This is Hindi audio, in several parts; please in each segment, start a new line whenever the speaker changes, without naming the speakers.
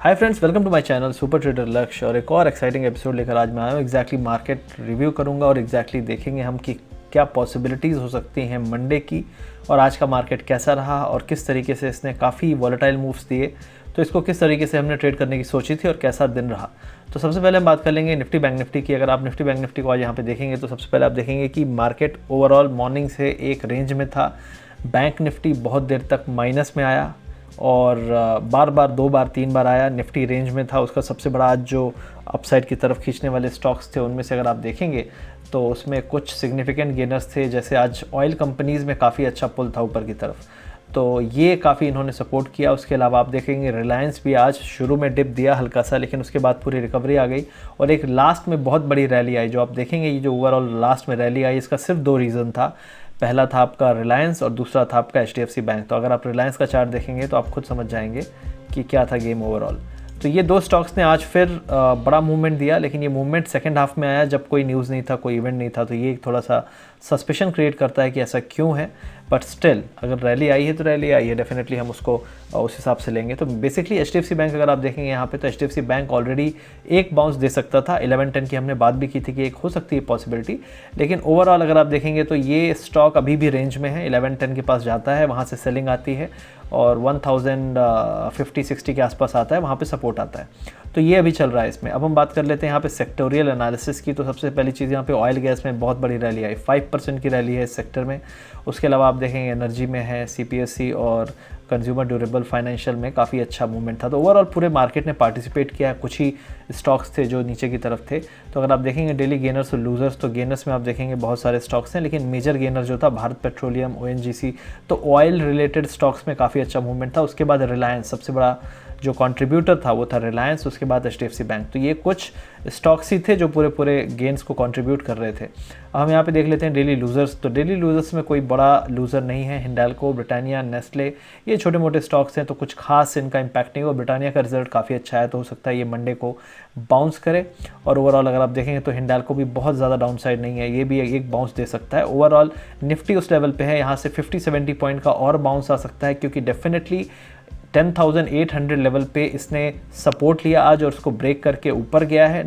Hi friends, welcome to my channel super trader Lakshya. और एक और एक्साइटिंग एपिसोड लेकर आज मैं आया हूँ। एग्जैक्टली मार्केट रिव्यू करूँगा और एग्जैक्टली देखेंगे हम कि क्या पॉसिबिलिटीज़ हो सकती हैं मंडे की, और आज का मार्केट कैसा रहा और किस तरीके से इसने काफ़ी वॉलेटाइल मूव्स दिए, तो इसको किस तरीके से हमने ट्रेड करने की सोची थी और कैसा दिन रहा। तो सबसे पहले हम बात कर लेंगे निफ्टी बैंक निफ्टी की। अगर आप निफ्टी बैंक निफ्टी को आज यहाँ पे देखेंगे तो सबसे पहले आप देखेंगे कि मार्केट ओवरऑल मॉर्निंग से एक रेंज में था। बैंक निफ्टी बहुत देर तक माइनस में आया और बार बार 2 बार 3 बार आया, निफ्टी रेंज में था। उसका सबसे बड़ा आज जो अपसाइड की तरफ खींचने वाले स्टॉक्स थे उनमें से अगर आप देखेंगे तो उसमें कुछ सिग्निफिकेंट गेनर्स थे। जैसे आज ऑयल कंपनीज़ में काफ़ी अच्छा पुल था ऊपर की तरफ, तो ये काफ़ी इन्होंने सपोर्ट किया। उसके अलावा आप देखेंगे रिलायंस भी आज शुरू में डिप दिया हल्का सा, लेकिन उसके बाद पूरी रिकवरी आ गई और एक लास्ट में बहुत बड़ी रैली आई। जो आप देखेंगे ये जो ओवरऑल लास्ट में रैली आई, इसका सिर्फ 2 रीज़न था। पहला था आपका रिलायंस और दूसरा था आपका HDFC बैंक। तो अगर आप रिलायंस का चार्ट देखेंगे तो आप खुद समझ जाएंगे कि क्या था गेम ओवरऑल। तो ये 2 स्टॉक्स ने आज फिर बड़ा मूवमेंट दिया, लेकिन ये मूवमेंट सेकंड हाफ में आया जब कोई न्यूज़ नहीं था, कोई इवेंट नहीं था। तो ये थोड़ा सा सस्पिशन क्रिएट करता है कि ऐसा क्यों है। बट स्टिल अगर रैली आई है तो रैली आई है, डेफिनेटली हम उसको उस हिसाब से लेंगे। तो बेसिकली HDFC बैंक अगर आप देखेंगे यहाँ पे, तो HDFC बैंक ऑलरेडी एक बाउंस दे सकता था। 11-10 की हमने बात भी की थी कि एक हो सकती है पॉसिबिलिटी, लेकिन ओवरऑल अगर आप देखेंगे तो ये स्टॉक अभी भी रेंज में है। 11-10 के पास जाता है, वहाँ से सेलिंग आती है और 1050-60 के आसपास आता है, वहाँ पे सपोर्ट आता है। तो ये अभी चल रहा है इसमें। अब हम बात कर लेते हैं यहाँ पे सेक्टोरियल एनालिसिस की। तो सबसे पहली चीज़ यहाँ पे ऑयल गैस में बहुत बड़ी रैली आई, 5% की रैली है इस सेक्टर में। उसके अलावा आप देखेंगे एनर्जी में है, CPSE और कंज्यूमर ड्यूरेबल फाइनेंशियल में काफ़ी अच्छा मूवमेंट था। तो ओवरऑल पूरे मार्केट ने पार्टिसिपेट किया। कुछ ही स्टॉक्स थे जो नीचे की तरफ थे। तो अगर आप देखेंगे डेली गेनर्स और लूजर्स, तो गेनर्स में आप देखेंगे बहुत सारे स्टॉक्स हैं, लेकिन मेजर गेनर जो था भारत पेट्रोलियम, ONGC, तो ऑयल रिलेटेड स्टॉक्स में काफ़ी अच्छा मूवमेंट था। उसके बाद रिलायंस, सबसे बड़ा जो कंट्रीब्यूटर था वो था रिलायंस। उसके बाद HDFC बैंक। तो ये कुछ स्टॉक्स ही थे जो पूरे गेन्स को कंट्रीब्यूट कर रहे थे। अब हम यहाँ पे देख लेते हैं डेली लूजर्स। तो डेली लूजर्स में कोई बड़ा लूज़र नहीं है। हिंडाल्को, ब्रिटानिया, नेस्ले, ये छोटे मोटे स्टॉक्स हैं, तो कुछ खास इनका इम्पैक्ट नहीं हुआ। ब्रिटानिया का रिजल्ट काफ़ी अच्छा है, तो हो सकता है ये मंडे को बाउंस करे। और ओवरऑल अगर आप देखेंगे तो हिंडाल्को भी बहुत ज़्यादा डाउन साइड नहीं है, ये भी एक बाउंस दे सकता है। ओवरऑल निफ्टी उस लेवल पे है, यहाँ से 50-70 पॉइंट का और बाउंस आ सकता है, क्योंकि डेफिनेटली 10,800 लेवल पे इसने सपोर्ट लिया आज और उसको ब्रेक करके ऊपर गया है।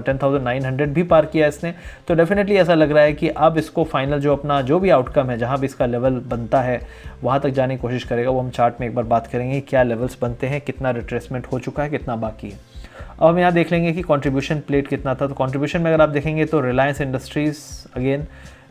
10,900 भी पार किया इसने। तो डेफिनेटली ऐसा लग रहा है कि अब इसको फाइनल जो अपना जो भी आउटकम है, जहां भी इसका लेवल बनता है वहां तक जाने की कोशिश करेगा। वो हम चार्ट में एक बार बात करेंगे क्या लेवल्स बनते हैं, कितना रिट्रेसमेंट हो चुका है, कितना बाकी है। अब हम यहाँ देख लेंगे कि कंट्रीब्यूशन प्लेट कितना था। तो कंट्रीब्यूशन में अगर आप देखेंगे तो रिलायंस इंडस्ट्रीज़ अगेन,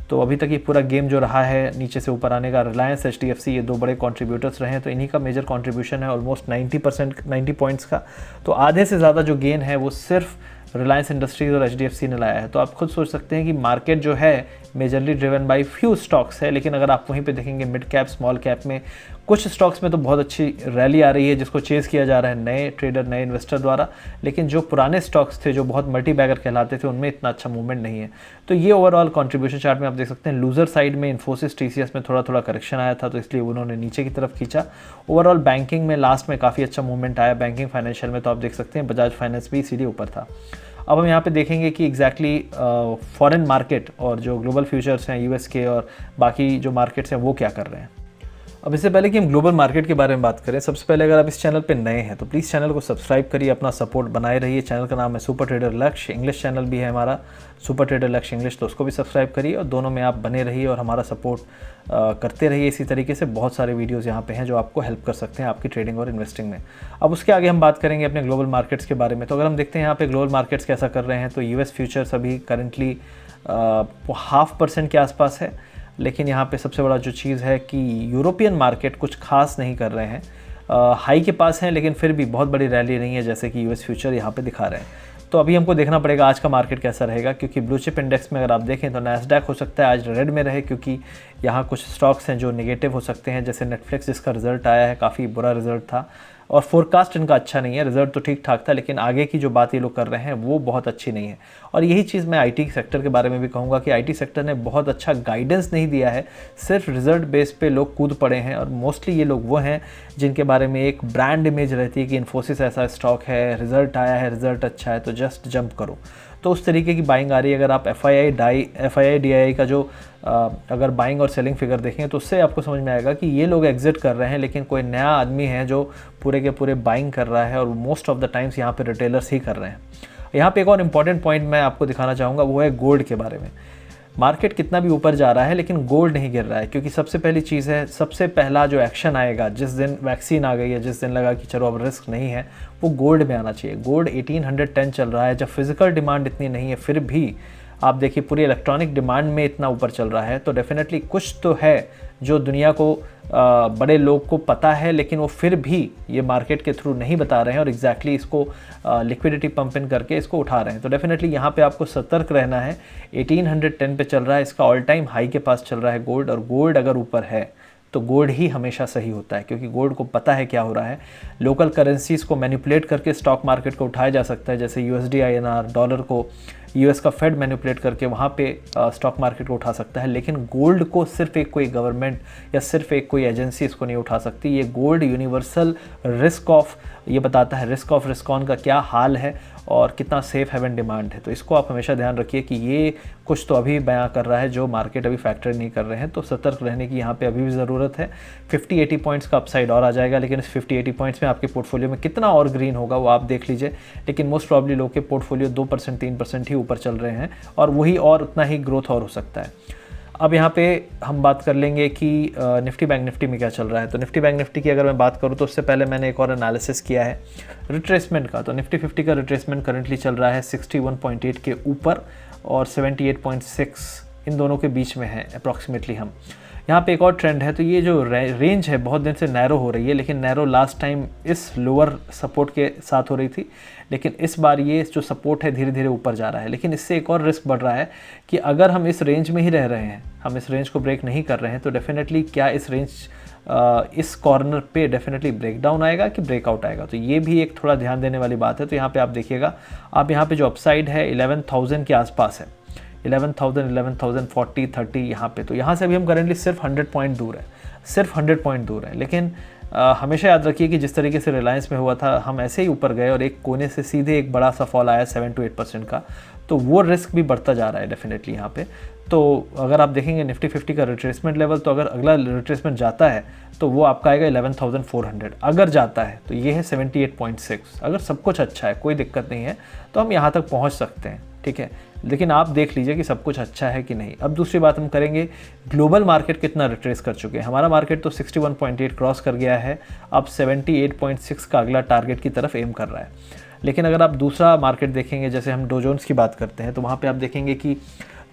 तो अभी तक ये पूरा गेम जो रहा है नीचे से ऊपर आने का, रिलायंस, HDFC, ये 2 बड़े कंट्रीब्यूटर्स रहे हैं। तो इन्हीं का मेजर कंट्रीब्यूशन है ऑलमोस्ट 90 पॉइंट्स का। तो आधे से ज़्यादा जो गेन है वो सिर्फ रिलायंस इंडस्ट्रीज़ और HDFC ने लाया है। तो आप खुद सोच सकते हैं कि मार्केट जो है majorly driven by few stocks है, लेकिन अगर आप वहीं पे देखेंगे मिड कैप, स्मॉल कैप में कुछ स्टॉक्स में तो बहुत अच्छी रैली आ रही है, जिसको चेज़ किया जा रहा है नए ट्रेडर, नए इन्वेस्टर द्वारा। लेकिन जो पुराने स्टॉक्स थे जो बहुत मल्टी बैगर कहलाते थे, उनमें इतना अच्छा मूवमेंट नहीं है। तो ये ओवरऑल कंट्रीब्यूशन चार्ट में आप देख सकते हैं। लूजर साइड में इन्फोसिस, TCS में थोड़ा करेक्शन आया था, तो इसलिए उन्होंने नीचे की तरफ खींचा। ओवरऑल बैंकिंग में लास्ट में काफ़ी अच्छा मूवमेंट आया। बैंकिंग फाइनेंशियल में तो आप देख सकते हैं बजाज फाइनेंस भी सीधे ऊपर था। अब हम यहाँ पे देखेंगे कि एग्जैक्टली फॉरेन मार्केट और जो ग्लोबल फ्यूचर्स हैं US के और बाकी जो मार्केट्स हैं वो क्या कर रहे हैं। अब इससे पहले कि हम ग्लोबल मार्केट के बारे में बात करें, सबसे पहले अगर आप इस चैनल पे नए हैं तो प्लीज़ चैनल को सब्सक्राइब करिए, अपना सपोर्ट बनाए रहिए। चैनल का नाम है सुपर ट्रेडर लक्ष्य, इंग्लिश चैनल भी है हमारा सुपर ट्रेडर लक्ष्य इंग्लिश, तो उसको भी सब्सक्राइब करिए और दोनों में आप बने रहिए और हमारा सपोर्ट करते रहिए। इसी तरीके से बहुत सारे वीडियोज़ यहाँ पे हैं जो आपको हेल्प कर सकते हैं आपकी ट्रेडिंग और इन्वेस्टिंग में। अब उसके आगे हम बात करेंगे अपने ग्लोबल मार्केट्स के बारे में। तो अगर हम देखते हैं यहाँ पे ग्लोबल मार्केट्स कैसा कर रहे हैं, तो US फ्यूचर्स अभी करेंटली 0.5% के आसपास है। लेकिन यहाँ पे सबसे बड़ा जो चीज़ है कि यूरोपियन मार्केट कुछ खास नहीं कर रहे हैं, हाई के पास हैं, लेकिन फिर भी बहुत बड़ी रैली नहीं है जैसे कि US फ्यूचर यहाँ पे दिखा रहे हैं। तो अभी हमको देखना पड़ेगा आज का मार्केट कैसा रहेगा, क्योंकि ब्लू चिप इंडेक्स में अगर आप देखें तो नैस्डैक हो सकता है आज रेड में रहे, क्योंकि यहाँ कुछ स्टॉक्स हैं जो नेगेटिव हो सकते हैं, जैसे नेटफ्लिक्स जिसका रिजल्ट आया है, काफ़ी बुरा रिजल्ट था और फोरकास्ट इनका अच्छा नहीं है। रिजल्ट तो ठीक ठाक था, लेकिन आगे की जो बात ये लोग कर रहे हैं वो बहुत अच्छी नहीं है। और यही चीज़ मैं IT सेक्टर के बारे में भी कहूँगा कि IT सेक्टर ने बहुत अच्छा गाइडेंस नहीं दिया है, सिर्फ रिजल्ट बेस पे लोग कूद पड़े हैं। और मोस्टली ये लोग वो हैं जिनके बारे में एक ब्रांड इमेज रहती है कि इन्फोसिस ऐसा स्टॉक है, रिजल्ट आया है, रिजल्ट अच्छा है तो जस्ट जंप करो। तो उस तरीके की बाइंग आ रही है। अगर आप FII DII का जो अगर बाइंग और सेलिंग फिगर देखेंगे तो उससे आपको समझ में आएगा कि ये लोग एग्जिट कर रहे हैं, लेकिन कोई नया आदमी है जो पूरे के पूरे बाइंग कर रहा है, और मोस्ट ऑफ द टाइम्स यहाँ पे रिटेलर्स ही कर रहे हैं। यहाँ पे एक और इम्पॉर्टेंट पॉइंट मैं आपको दिखाना चाहूँगा, वो है गोल्ड के बारे में। मार्केट कितना भी ऊपर जा रहा है लेकिन गोल्ड नहीं गिर रहा है, क्योंकि सबसे पहली चीज़ है, सबसे पहला जो एक्शन आएगा जिस दिन वैक्सीन आ गई है, जिस दिन लगा कि चलो अब रिस्क नहीं है, वो गोल्ड में आना चाहिए। गोल्ड 1810 चल रहा है, जब फिजिकल डिमांड इतनी नहीं है, फिर भी आप देखिए पूरी इलेक्ट्रॉनिक डिमांड में इतना ऊपर चल रहा है, तो डेफिनेटली कुछ तो है जो दुनिया को बड़े लोग को पता है, लेकिन वो फिर भी ये मार्केट के थ्रू नहीं बता रहे हैं और एग्जैक्टली इसको लिक्विडिटी पंप इन करके इसको उठा रहे हैं। तो डेफिनेटली यहाँ पे आपको सतर्क रहना है। 1810 पे चल रहा है, इसका ऑल टाइम हाई के पास चल रहा है गोल्ड, और गोल्ड अगर ऊपर है तो गोल्ड ही हमेशा सही होता है, क्योंकि गोल्ड को पता है क्या हो रहा है। लोकल करेंसीज को मैनिपुलेट करके स्टॉक मार्केट को उठाया जा सकता है, जैसे USD INR, डॉलर को US का फेड मैनिपुलेट करके वहाँ पे स्टॉक मार्केट को उठा सकता है, लेकिन गोल्ड को सिर्फ एक कोई गवर्नमेंट या सिर्फ एक कोई एजेंसी इसको नहीं उठा सकती। ये गोल्ड यूनिवर्सल रिस्क ऑफ, ये बताता है रिस्क ऑफ रिस्क ऑन का क्या हाल है और कितना सेफ हेवन डिमांड है। तो इसको आप हमेशा ध्यान रखिए कि ये कुछ तो अभी बयां कर रहा है जो मार्केट अभी फैक्टर नहीं कर रहे हैं, तो सतर्क रहने की यहाँ पे अभी भी ज़रूरत है। 50-80 पॉइंट्स का अपसाइड और आ जाएगा, लेकिन इस 50-80 पॉइंट्स में आपके पोर्टफोलियो में कितना और ग्रीन होगा वो आप देख लीजिए, लेकिन मोस्ट प्रॉब्ली लोग के पोर्टफोलियो 2% 3% ही ऊपर चल रहे हैं, और वही और उतना ही ग्रोथ और हो सकता है। अब यहाँ पे हम बात कर लेंगे कि निफ्टी बैंक निफ्टी में क्या चल रहा है। तो निफ्टी बैंक निफ्टी की अगर मैं बात करूँ तो उससे पहले मैंने एक और एनालिसिस किया है रिट्रेसमेंट का। तो निफ्टी 50 का रिट्रेसमेंट करंटली चल रहा है 61.8 के ऊपर और 78.6 इन दोनों के बीच में है अप्रॉक्सीमेटली हम। यहाँ पे एक और ट्रेंड है, तो ये जो रेंज है बहुत दिन से नैरो हो रही है, लेकिन नैरो लास्ट टाइम इस लोअर सपोर्ट के साथ हो रही थी, लेकिन इस बार ये जो सपोर्ट है धीरे धीरे ऊपर जा रहा है। लेकिन इससे एक और रिस्क बढ़ रहा है कि अगर हम इस रेंज में ही रह रहे हैं, हम इस रेंज को ब्रेक नहीं कर रहे हैं, तो डेफिनेटली क्या इस रेंज इस कॉर्नर पे डेफिनेटली ब्रेकडाउन आएगा कि ब्रेकआउट आएगा, तो ये भी एक थोड़ा ध्यान देने वाली बात है। तो यहाँ पे आप देखिएगा, आप यहाँ पे जो अपसाइड है 11,000 के आसपास है, 11,000, 11,000, 40, 30 यहाँ पे। तो यहाँ से अभी हम करेंटली सिर्फ 100 पॉइंट दूर है, सिर्फ 100 पॉइंट दूर है। लेकिन हमेशा याद रखिए कि जिस तरीके से रिलायंस में हुआ था, हम ऐसे ही ऊपर गए और एक कोने से सीधे एक बड़ा सा फॉल आया 7 to 8% का, तो वो रिस्क भी बढ़ता जा रहा है डेफिनेटली यहाँ पे। तो अगर आप देखेंगे निफ्टी 50 का रिट्रेसमेंट लेवल, तो अगर अगला रिट्रेसमेंट जाता है तो वो आपका आएगा 11,400, अगर जाता है तो ये है 78.6। अगर सब कुछ अच्छा है, कोई दिक्कत नहीं है, तो हम यहाँ तक पहुँच सकते हैं, ठीक है। लेकिन आप देख लीजिए कि सब कुछ अच्छा है कि नहीं। अब दूसरी बात हम करेंगे, ग्लोबल मार्केट कितना रिट्रेस कर चुके हैं। हमारा मार्केट तो 61.8 क्रॉस कर गया है, अब 78.6 का अगला टारगेट की तरफ एम कर रहा है। लेकिन अगर आप दूसरा मार्केट देखेंगे, जैसे हम डो जोन्स की बात करते हैं, तो वहाँ पे आप देखेंगे कि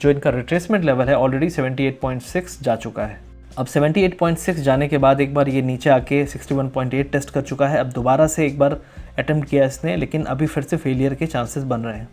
जो इनका रिट्रेसमेंट लेवल है ऑलरेडी 78.6 जा चुका है। अब 78.6 जाने के बाद एक बार ये नीचे आके 61.8 टेस्ट कर चुका है। अब दोबारा से एक बार अटेम्प्ट किया इसने, लेकिन अभी फिर से फेलियर के चांसेस बन रहे हैं।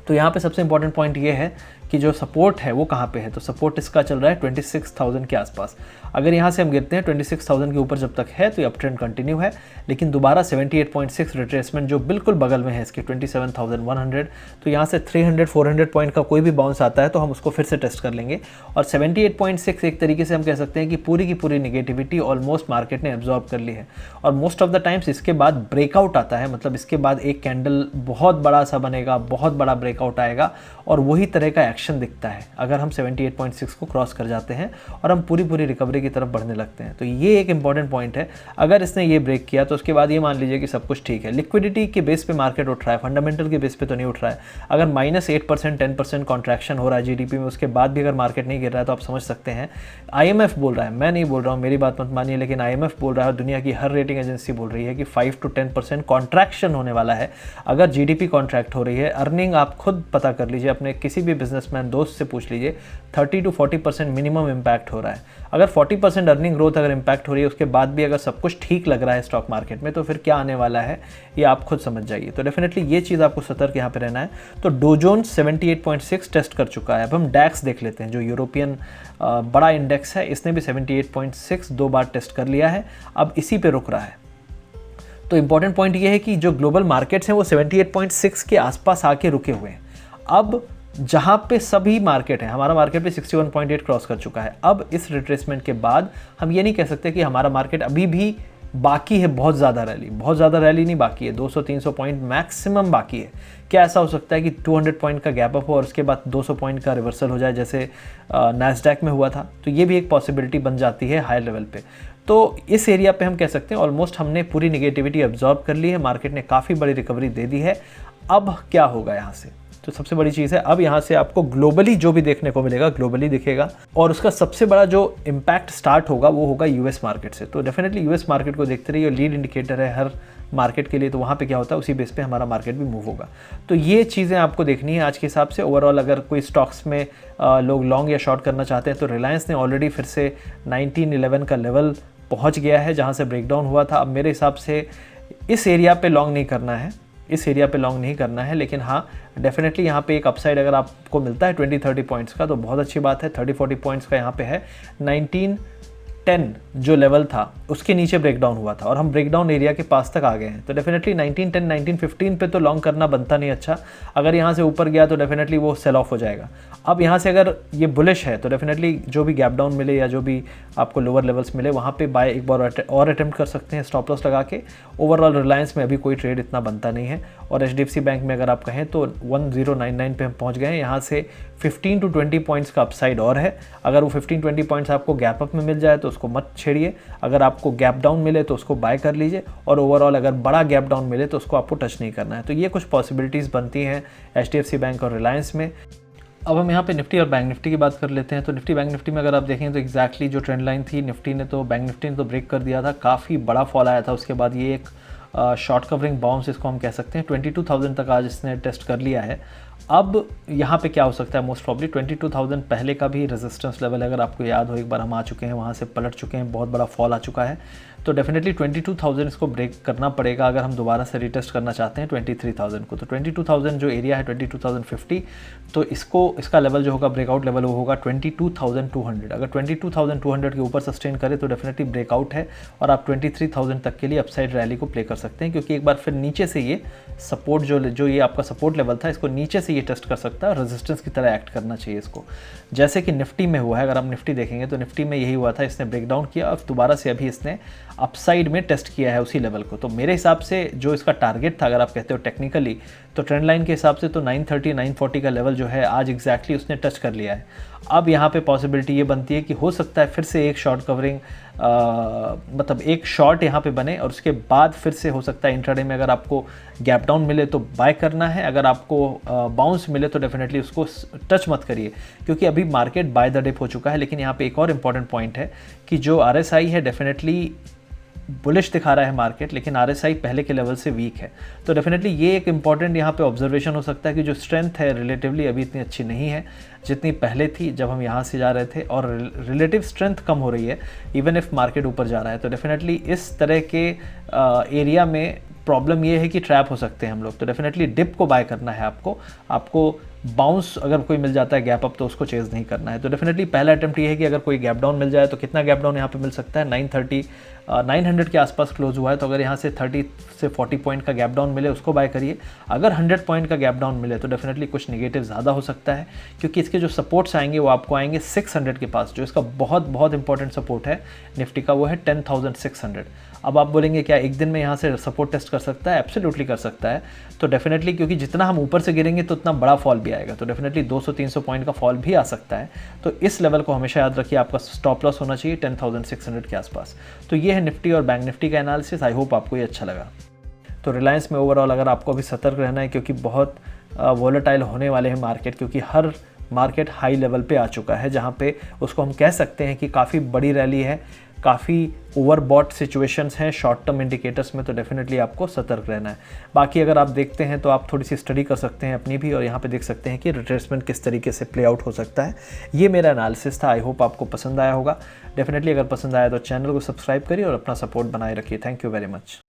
तो यहाँ पे सबसे इंपॉर्टेंट पॉइंट ये है कि जो सपोर्ट है वो कहाँ पे है। तो सपोर्ट इसका चल रहा है 26,000 के आसपास। अगर यहाँ से हम गिरते हैं 26,000 के ऊपर जब तक है तो ये अप ट्रेंड कंटिन्यू है, लेकिन दोबारा 78.6 रिट्रेसमेंट जो बिल्कुल बगल में है इसके 27,100, तो यहाँ से 300-400 पॉइंट का कोई भी बाउंस आता है तो हम उसको फिर से टेस्ट कर लेंगे। और 78.6 एक तरीके से हम कह सकते हैं कि पूरी की पूरी निगेटिविटी ऑलमोस्ट मार्केट ने एब्जॉर्ब कर ली है, और मोस्ट ऑफ द टाइम्स इसके बाद ब्रेकआउट आता है, मतलब इसके बाद एक कैंडल बहुत बड़ा सा बनेगा, बहुत बड़ा ब्रेकआउट आएगा, और वही तरह का एक्शन दिखता है अगर हम 78.6 को क्रॉस कर जाते हैं और हम पूरी रिकवरी की तरफ बढ़ने लगते हैं। तो ये एक इंपॉर्टेंट पॉइंट है। अगर इसने ये ब्रेक किया तो उसके बाद ये मान लीजिए कि सब कुछ ठीक है, लिक्विडिटी के बेस पे मार्केट उठ रहा है, फंडामेंटल के बेस पे तो नहीं उठ रहा है। अगर -8% 10% कॉन्ट्रैक्शन हो रहा है जीडीपी में, उसके बाद भी अगर मार्केट नहीं गिर रहा है तो आप समझ सकते हैं, IMF बोल रहा है, मैं नहीं बोल रहा हूँ, मेरी बात मत मानिए, लेकिन IMF बोल रहा है, दुनिया की हर रेटिंग एजेंसी बोल रही है कि 5 to 10% कॉन्ट्रैक्शन होने वाला है। अगर जीडीपी कॉन्ट्रैक्ट हो रही है, अर्निंग आप खुद पता कर लीजिए, अपने किसी भी बिजनेसमैन दोस्त से पूछ लीजिए, 30 to 40% मिनिमम इम्पैक्ट हो रहा है। अगर 40% अर्निंग ग्रोथ अगर इम्पैक्ट हो रही है, उसके बाद भी अगर सब कुछ ठीक लग रहा है स्टॉक मार्केट में, तो फिर क्या आने वाला है ये आप खुद समझ जाइए। तो डेफिनेटली ये चीज़ आपको सतर्क यहाँ पे रहना है। तो डो जोन्स 78.6 टेस्ट कर चुका है। अब हम डैक्स देख लेते हैं, जो यूरोपियन बड़ा इंडेक्स है, इसने भी 78.6 दो बार टेस्ट कर लिया है, अब इसी पे रुक रहा है। तो इंपॉर्टेंट पॉइंट ये है कि जो ग्लोबल मार्केट्स हैं वो 78.6 के आसपास आके रुके हुए हैं। अब जहाँ पे सभी मार्केट है, हमारा मार्केट भी 61.8 क्रॉस कर चुका है। अब इस रिट्रेसमेंट के बाद हम ये नहीं कह सकते कि हमारा मार्केट अभी भी बाकी है बहुत ज़्यादा रैली, बहुत ज़्यादा रैली नहीं बाकी है, 200-300 पॉइंट मैक्सिमम बाकी है। क्या ऐसा हो सकता है कि 200 पॉइंट का गैप अप हो और उसके बाद 200 पॉइंट का रिवर्सल हो जाए जैसे नैस्डैक में हुआ था? तो ये भी एक पॉसिबिलिटी बन जाती है हाई लेवल पे। तो इस एरिया पे हम कह सकते हैं ऑलमोस्ट हमने पूरी निगेटिविटी अब्जॉर्ब कर ली है, मार्केट ने काफ़ी बड़ी रिकवरी दे दी है। अब क्या होगा यहाँ से? तो सबसे बड़ी चीज़ है, अब यहाँ से आपको ग्लोबली जो भी देखने को मिलेगा ग्लोबली दिखेगा, और उसका सबसे बड़ा जो इम्पैक्ट स्टार्ट होगा वो होगा यूएस मार्केट से। तो डेफिनेटली यूएस मार्केट को देखते रहिए, लीड इंडिकेटर है हर मार्केट के लिए, तो वहाँ पे क्या होता है उसी बेस पे हमारा मार्केट भी मूव होगा। तो ये चीज़ें आपको देखनी है आज के हिसाब से। ओवरऑल अगर कोई स्टॉक्स में लोग लॉन्ग या शॉर्ट करना चाहते हैं तो रिलायंस ने ऑलरेडी फिर से 1911 का लेवल पहुँच गया है जहाँ से ब्रेकडाउन हुआ था। अब मेरे हिसाब से इस एरिया पे लॉन्ग नहीं करना है, इस एरिया पे लॉन्ग नहीं करना है, लेकिन हाँ डेफिनेटली यहाँ पे एक अपसाइड अगर आपको मिलता है 20-30 पॉइंट्स का तो बहुत अच्छी बात है। 30-40 पॉइंट्स का यहाँ पे है। 1910 जो लेवल था उसके नीचे ब्रेकडाउन हुआ था और हम ब्रेकडाउन एरिया के पास तक आ गए हैं। तो डेफिनेटली 1910 1915 पे तो लॉन्ग करना बनता नहीं अच्छा। अगर यहाँ से ऊपर गया तो डेफिनेटली वो सेल ऑफ हो जाएगा। अब यहाँ से अगर ये बुलिश है तो डेफिनेटली जो भी गैप डाउन मिले या जो भी आपको लोअर लेवल्स मिले वहाँ पे बाय एक बार और अटेम्प्ट कर सकते हैं स्टॉप लॉस लगा के। ओवरऑल रिलायंस में अभी कोई ट्रेड इतना बनता नहीं है। और HDFC बैंक में अगर आप कहें तो 1099 पे हम पहुँच गए हैं। यहाँ से 15 to 20 पॉइंट्स का अपसाइड और है। अगर वो 15-20 पॉइंट्स आपको गैप अप में मिल जाए तो उसको मत छेड़िए, अगर आपको गैप डाउन मिले तो उसको बाय कर लीजिए, और ओवरऑल अगर बड़ा गैप डाउन मिले तो उसको आपको टच नहीं करना है। तो ये कुछ पॉसिबिलिटीज़ बनती हैं HDFC बैंक और रिलायंस में। अब हम यहाँ पे निफ्टी और बैंक निफ्टी की बात कर लेते हैं। तो निफ्टी बैंक निफ्टी में अगर आप देखें तो एग्जैक्टली जो ट्रेंड लाइन थी निफ्टी ने तो बैंक निफ्टी ने तो ब्रेक कर दिया था, काफ़ी बड़ा फॉल आया था। उसके बाद ये एक शॉर्ट कवरिंग बाउंस इसको हम कह सकते हैं, 22,000 तक आज इसने टेस्ट कर लिया है। अब यहाँ पे क्या हो सकता है, मोस्ट प्रॉब्ली 22,000 पहले का भी रेजिस्टेंस लेवल है। अगर आपको याद हो एक बार हम आ चुके हैं, वहाँ से पलट चुके हैं, बहुत बड़ा फॉल आ चुका है। तो डेफिनेटली 22,000 इसको ब्रेक करना पड़ेगा अगर हम दोबारा से रिटेस्ट करना चाहते हैं 23,000 को। तो 22,000 जो एरिया है 22,050, तो इसका लेवल जो होगा ब्रेकआउट लेवल वो होगा 22,200। अगर 22,200 के ऊपर सस्टेन करे तो डेफिनेटली ब्रेकआउट है और आप 23,000 तक के लिए अपसाइड रैली को प्ले कर सकते हैं, क्योंकि एक बार फिर नीचे से ये सपोर्ट जो ये आपका सपोर्ट लेवल था इसको नीचे से ये टेस्ट कर सकता है, रेजिस्टेंस की तरह एक्ट करना चाहिए इसको, जैसे कि निफ्टी में हुआ है। अगर आप निफ्टी देखेंगे तो निफ्टी में यही हुआ था, इसने ब्रेकडाउन किया और दोबारा से अभी इसने अपसाइड में टेस्ट किया है उसी लेवल को। तो मेरे हिसाब से जो इसका टारगेट था, अगर आप कहते हो टेक्निकली, तो ट्रेंड लाइन के हिसाब से तो 930 940 का लेवल जो है आज एग्जैक्टली उसने टच कर लिया है। अब यहाँ पे पॉसिबिलिटी ये बनती है कि हो सकता है फिर से एक शॉर्ट कवरिंग मतलब एक शॉर्ट यहाँ पे बने और उसके बाद फिर से हो सकता है इंट्राडे में अगर आपको गैप डाउन मिले तो बाय करना है, अगर आपको बाउंस मिले तो डेफिनेटली उसको टच मत करिए, क्योंकि अभी मार्केट बाय द डिप हो चुका है। लेकिन यहाँ पे एक और इम्पॉर्टेंट पॉइंट है कि जो RSI है डेफिनेटली बुलिश दिखा रहा है मार्केट, लेकिन RSI पहले के लेवल से वीक है। तो डेफिनेटली ये एक इंपॉर्टेंट यहाँ पे ऑब्जर्वेशन हो सकता है कि जो स्ट्रेंथ है रिलेटिवली अभी इतनी अच्छी नहीं है जितनी पहले थी जब हम यहाँ से जा रहे थे, और रिलेटिव स्ट्रेंथ कम हो रही है इवन इफ मार्केट ऊपर जा रहा है। तो डेफिनेटली इस तरह के एरिया में प्रॉब्लम ये है कि ट्रैप हो सकते हैं हम लोग। तो डेफिनेटली डिप को बाय करना है आपको बाउंस अगर कोई मिल जाता है गैप अप तो उसको चेज नहीं करना है। तो डेफिनेटली पहला अटेम्प्ट ये है कि अगर कोई गैप डाउन मिल जाए तो कितना गैप डाउन यहाँ पे मिल सकता है, 900 के आसपास क्लोज हुआ है। तो अगर यहाँ से 30 से 40 पॉइंट का गैप डाउन मिले उसको बाय करिए। अगर 100 पॉइंट का गैप डाउन मिले तो डेफिनेटली कुछ नेगेटिव ज़्यादा हो सकता है, क्योंकि इसके जो सपोर्ट्स आएंगे वो आपको आएंगे 600 के पास। जो इसका बहुत बहुत इंपॉर्टेंट सपोर्ट है निफ्टी का वो है 10,600। अब आप बोलेंगे क्या एक दिन में यहाँ से सपोर्ट टेस्ट कर सकता है? एब्सोल्युटली कर सकता है। तो डेफिनेटली क्योंकि जितना हम ऊपर से गिरेंगे तो उतना बड़ा फॉल भी आएगा, तो डेफिनेटली 200-300 पॉइंट का फॉल भी आ सकता है। तो इस लेवल को हमेशा याद रखिए, आपका स्टॉप लॉस होना चाहिए 10,600 के आसपास। तो ये है निफ्टी और बैंक निफ्टी का एनालिसिस। आई होप आपको ये अच्छा लगा। तो रिलायंस में ओवरऑल अगर आपको अभी सतर्क रहना है, क्योंकि बहुत वॉलेटाइल होने वाले हैं मार्केट, क्योंकि हर मार्केट हाई लेवल पे आ चुका है जहाँ पे उसको हम कह सकते हैं कि काफ़ी बड़ी रैली है, काफ़ी ओवरबॉट सिचुएशंस हैं शॉर्ट टर्म इंडिकेटर्स में। तो डेफिनेटली आपको सतर्क रहना है। बाकी अगर आप देखते हैं तो आप थोड़ी सी स्टडी कर सकते हैं अपनी भी, और यहाँ पे देख सकते हैं कि रिट्रेसमेंट किस तरीके से प्ले आउट हो सकता है। ये मेरा एनालिसिस था। आई होप आपको पसंद आया होगा। डेफिनेटली अगर पसंद आया तो चैनल को सब्सक्राइब करिए और अपना सपोर्ट बनाए रखिए। Thank you very much.